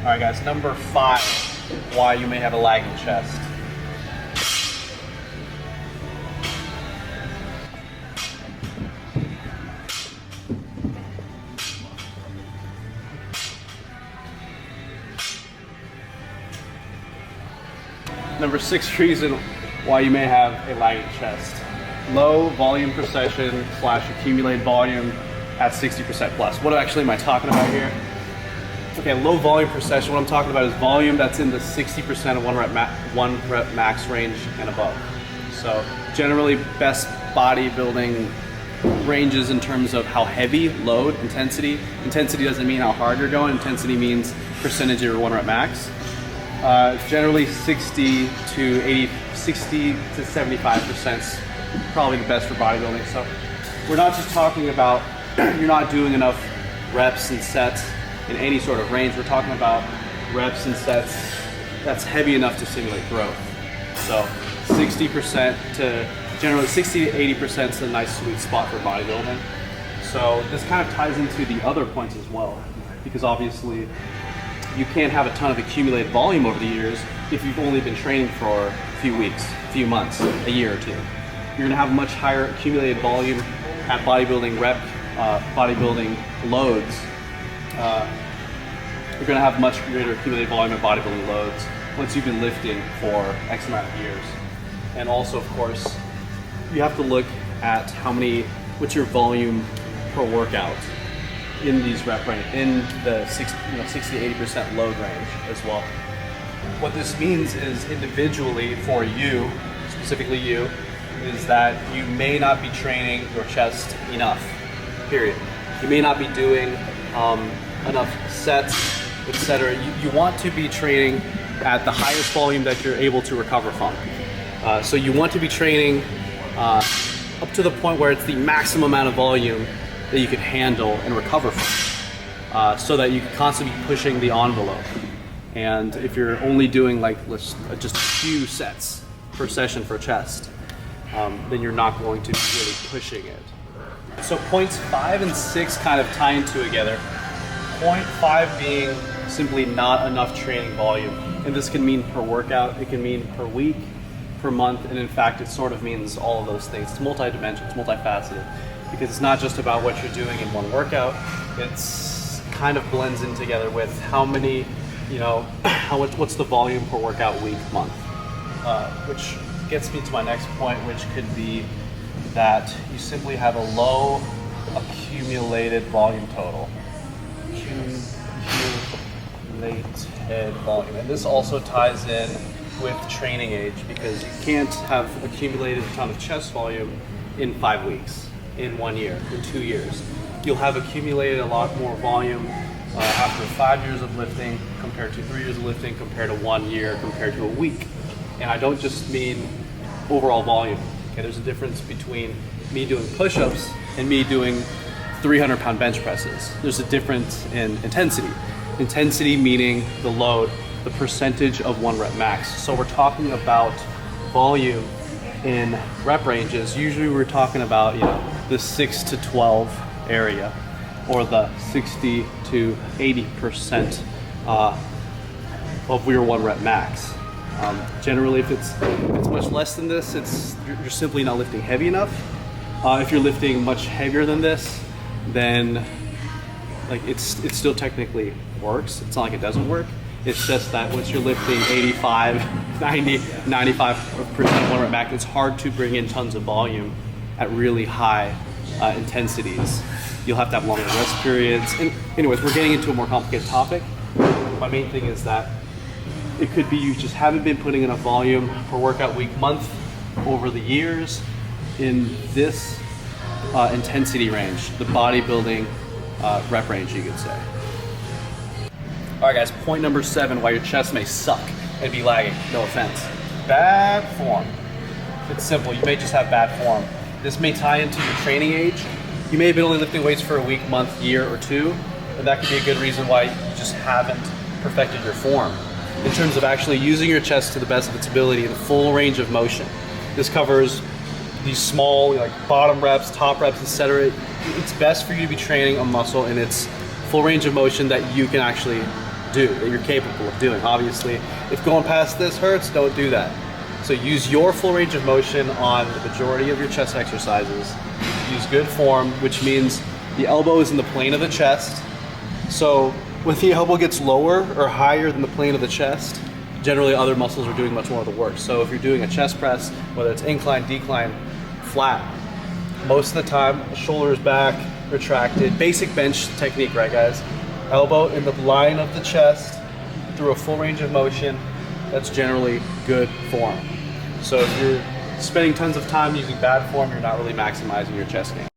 All right, guys, number 5, why you may have a lagging chest. Number 6 reason why you may have a lagging chest. Low volume per session / accumulated volume at 60% plus. What actually am I talking about here? Okay, low volume per session, what I'm talking about is volume that's in the 60% of one rep max range and above. So generally best bodybuilding ranges in terms of how heavy, load, intensity. Intensity doesn't mean how hard you're going, intensity means percentage of your 1 rep max. Generally 60 to 75% is probably the best for bodybuilding. So we're not just talking about you're not doing enough reps and sets in any sort of range. We're talking about reps and sets that's heavy enough to simulate growth. So 60% to generally 60 to 80% is a nice sweet spot for bodybuilding. So this kind of ties into the other points as well, because obviously you can't have a ton of accumulated volume over the years if you've only been training for a few weeks, a few months, a year or two. You're gonna have much higher accumulated volume at bodybuilding bodybuilding loads. You're gonna have much greater accumulated volume at bodybuilding loads once you've been lifting for X amount of years. And also, of course, you have to look at what's your volume per workout in these rep range, in the 60 to 80% load range as well. What this means is individually for you, specifically you, is that you may not be training your chest enough, period. You may not be doing enough sets, etc. You want to be training at the highest volume that you're able to recover from. So you want to be training up to the point where it's the maximum amount of volume that you can handle and recover from, so that you can constantly be pushing the envelope. And if you're only doing just a few sets per session for chest, then you're not going to be really pushing it. So points 5 and 6 kind of tie into together. Point 5 being simply not enough training volume. And this can mean per workout, it can mean per week, per month, and in fact it sort of means all of those things. It's multi-dimensional, it's multifaceted, because it's not just about what you're doing in one workout, it's kind of blends in together with how many, what's the volume per workout week, month. Which gets me to my next point, which could be that you simply have a low accumulated volume total. Accumulated volume. And this also ties in with training age, because you can't have accumulated a ton of chest volume in 5 weeks, in 1 year, in 2 years. You'll have accumulated a lot more volume after 5 years of lifting compared to 3 years of lifting compared to 1 year compared to a week. And I don't just mean overall volume. Okay, there's a difference between me doing push-ups and me doing 300-pound bench presses. There's a difference in intensity. Intensity meaning the load, the percentage of 1 rep max. So we're talking about volume in rep ranges. Usually we're talking about the 6 to 12 area, or the 60 to 80% of your 1 rep max. Generally, if it's much less than this, you're simply not lifting heavy enough. If you're lifting much heavier than this, then it still technically works. It's not like it doesn't work. It's just that once you're lifting 85, 90, 95% 1 rep max, it's hard to bring in tons of volume at really high intensities. You'll have to have longer rest periods. And anyways, we're getting into a more complicated topic. My main thing is that it could be you just haven't been putting enough volume per workout week, month over the years in this intensity range, the bodybuilding rep range, you could say. All right, guys, point number 7, why your chest may suck and be lagging. No offense. Bad form. It's simple. You may just have bad form. This may tie into your training age. You may have been only lifting weights for a week, month, year, or 2, and that could be a good reason why you just haven't perfected your form in terms of actually using your chest to the best of its ability in full range of motion. This covers these small, bottom reps, top reps, etc. It's best for you to be training a muscle in its full range of motion that you can actually do, that you're capable of doing. Obviously, if going past this hurts, don't do that. So use your full range of motion on the majority of your chest exercises. Use good form, which means the elbow is in the plane of the chest. So when the elbow gets lower or higher than the plane of the chest, generally other muscles are doing much more of the work. So if you're doing a chest press, whether it's incline, decline, flat, most of the time, the shoulders back, retracted. Basic bench technique, right guys? Elbow in the line of the chest through a full range of motion. That's generally good form. So if you're spending tons of time using bad form, you're not really maximizing your chest gain.